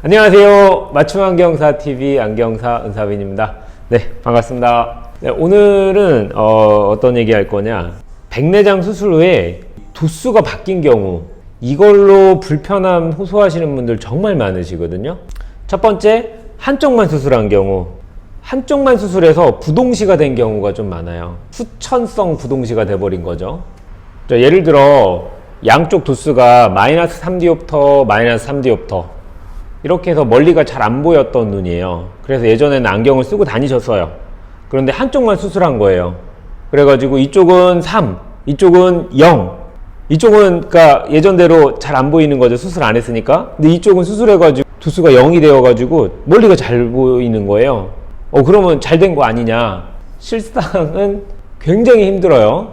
안녕하세요. 맞춤안경사TV 안경사 은사빈입니다. 네, 반갑습니다. 네, 오늘은 어떤 얘기 할 거냐, 백내장 수술 후에 도수가 바뀐 경우 이걸로 불편함 호소하시는 분들 정말 많으시거든요. 첫 번째, 한쪽만 수술한 경우, 한쪽만 수술해서 부동시가 된 경우가 좀 많아요. 후천성 부동시가 돼버린 거죠. 예를 들어 양쪽 도수가 마이너스 3디옵터, 마이너스 3디옵터 이렇게 해서 멀리가 잘 안 보였던 눈이에요. 그래서 예전에는 안경을 쓰고 다니셨어요. 그런데 한쪽만 수술한 거예요. 그래가지고 이쪽은 3, 이쪽은 0, 이쪽은 그러니까 예전대로 잘 안 보이는 거죠. 수술 안 했으니까. 근데 이쪽은 수술해가지고 도수가 0이 되어가지고 멀리가 잘 보이는 거예요. 그러면 잘 된 거 아니냐. 실상은 굉장히 힘들어요.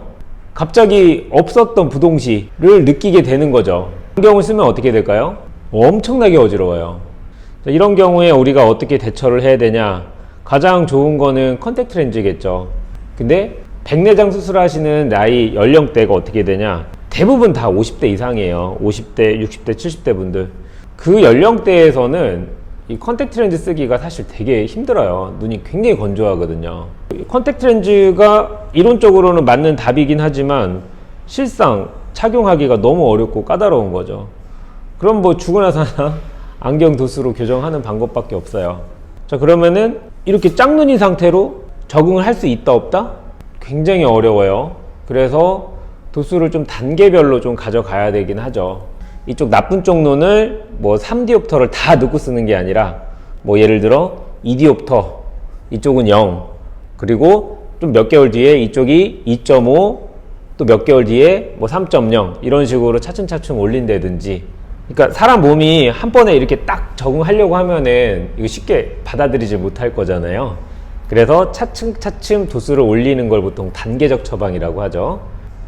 갑자기 없었던 부동시를 느끼게 되는 거죠. 안경을 쓰면 어떻게 될까요? 엄청나게 어지러워요. 이런 경우에 우리가 어떻게 대처를 해야 되냐, 가장 좋은 거는 컨택트 렌즈겠죠. 근데 백내장 수술하시는 나이 연령대가 어떻게 되냐, 대부분 다 50대 이상이에요. 50대, 60대, 70대 분들. 그 연령대에서는 이 컨택트 렌즈 쓰기가 사실 되게 힘들어요. 눈이 굉장히 건조하거든요. 컨택트 렌즈가 이론적으로는 맞는 답이긴 하지만 실상 착용하기가 너무 어렵고 까다로운 거죠. 그럼 뭐 죽으나 사나 안경 도수로 교정하는 방법밖에 없어요. 자, 그러면은 이렇게 짝눈인 상태로 적응을 할 수 있다 없다? 굉장히 어려워요. 그래서 도수를 좀 단계별로 좀 가져가야 되긴 하죠. 이쪽 나쁜 쪽 눈을 뭐 3디옵터를 다 넣고 쓰는 게 아니라 뭐 예를 들어 2디옵터, 이쪽은 0, 그리고 좀 몇 개월 뒤에 이쪽이 2.5, 또 몇 개월 뒤에 뭐 3.0 이런 식으로 차츰차츰 올린다든지. 그러니까 사람 몸이 한 번에 이렇게 딱 적응하려고 하면은 이거 쉽게 받아들이지 못할 거잖아요. 그래서 차츰차츰 도수를 올리는 걸 보통 단계적 처방이라고 하죠.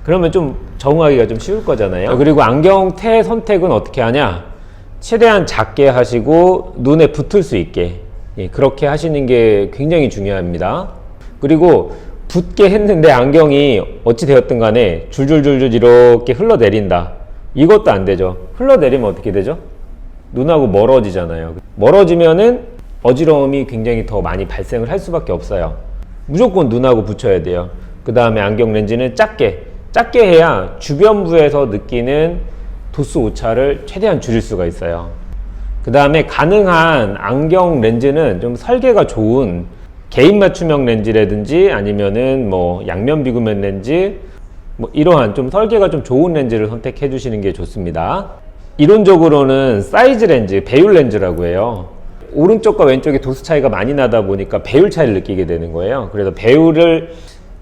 그러면 좀 적응하기가 좀 쉬울 거잖아요. 그리고 안경테 선택은 어떻게 하냐, 최대한 작게 하시고 눈에 붙을 수 있게, 그렇게 하시는 게 굉장히 중요합니다. 그리고 붙게 했는데 안경이 어찌 되었든 간에 줄줄줄줄 이렇게 흘러내린다, 이것도 안 되죠. 흘러내리면 어떻게 되죠? 눈하고 멀어지잖아요. 멀어지면은 어지러움이 굉장히 더 많이 발생을 할 수밖에 없어요. 무조건 눈하고 붙여야 돼요. 그 다음에 안경 렌즈는 작게 해야 주변부에서 느끼는 도수 오차를 최대한 줄일 수가 있어요. 그 다음에 가능한 안경 렌즈는 좀 설계가 좋은 개인 맞춤형 렌즈라든지 아니면은 뭐 양면 비구면 렌즈, 뭐 이러한 좀 설계가 좀 좋은 렌즈를 선택해 주시는 게 좋습니다. 이론적으로는 사이즈 렌즈, 배율 렌즈라고 해요. 오른쪽과 왼쪽에 도수 차이가 많이 나다 보니까 배율 차이를 느끼게 되는 거예요. 그래서 배율을,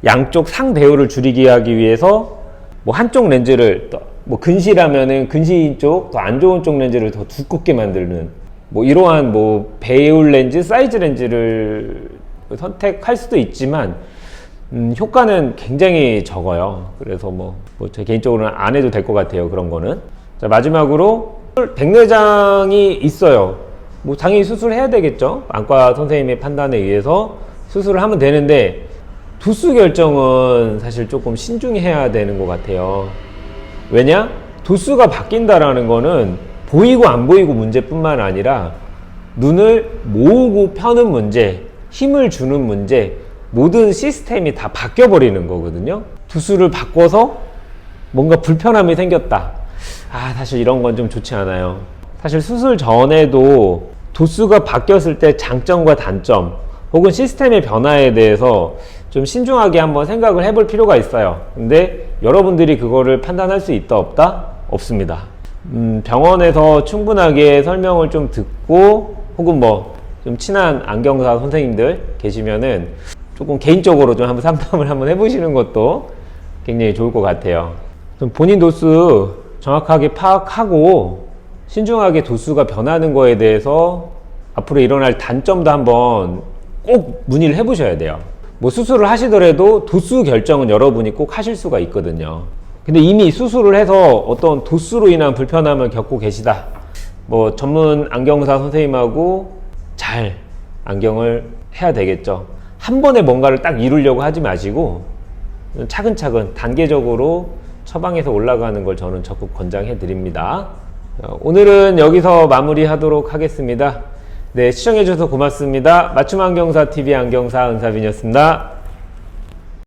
양쪽 상 배율을 줄이기 하기 위해서 뭐 한쪽 렌즈를 뭐 근시라면은 근시인 쪽, 더 안 좋은 쪽 렌즈를 더 두껍게 만드는 뭐 이러한 뭐 배율 렌즈, 사이즈 렌즈를 선택할 수도 있지만 효과는 굉장히 적어요. 그래서 뭐 제 개인적으로는 안 해도 될 것 같아요, 그런 거는. 자, 마지막으로 백내장이 있어요. 뭐 당연히 수술해야 되겠죠. 안과 선생님의 판단에 의해서 수술을 하면 되는데 도수 결정은 사실 조금 신중히 해야 되는 것 같아요. 왜냐? 도수가 바뀐다라는 거는 보이고 안 보이고 문제뿐만 아니라 눈을 모으고 펴는 문제, 힘을 주는 문제, 모든 시스템이 다 바뀌어 버리는 거거든요. 도수를 바꿔서 뭔가 불편함이 생겼다, 사실 이런 건 좀 좋지 않아요. 사실 수술 전에도 도수가 바뀌었을 때 장점과 단점 혹은 시스템의 변화에 대해서 좀 신중하게 한번 생각을 해볼 필요가 있어요. 근데 여러분들이 그거를 판단할 수 있다 없다? 없습니다. 병원에서 충분하게 설명을 좀 듣고 혹은 뭐 좀 친한 안경사 선생님들 계시면은 조금 개인적으로 좀 한번 상담을 한번 해보시는 것도 굉장히 좋을 것 같아요. 좀 본인 도수 정확하게 파악하고 신중하게 도수가 변하는 거에 대해서 앞으로 일어날 단점도 한번 꼭 문의를 해보셔야 돼요. 뭐 수술을 하시더라도 도수 결정은 여러분이 꼭 하실 수가 있거든요. 근데 이미 수술을 해서 어떤 도수로 인한 불편함을 겪고 계시다, 뭐 전문 안경사 선생님하고 잘 안경을 해야 되겠죠. 한 번에 뭔가를 딱 이루려고 하지 마시고 차근차근 단계적으로 처방해서 올라가는 걸 저는 적극 권장해 드립니다. 오늘은 여기서 마무리하도록 하겠습니다. 네, 시청해주셔서 고맙습니다. 맞춤 안경사 TV 안경사 은사빈이었습니다.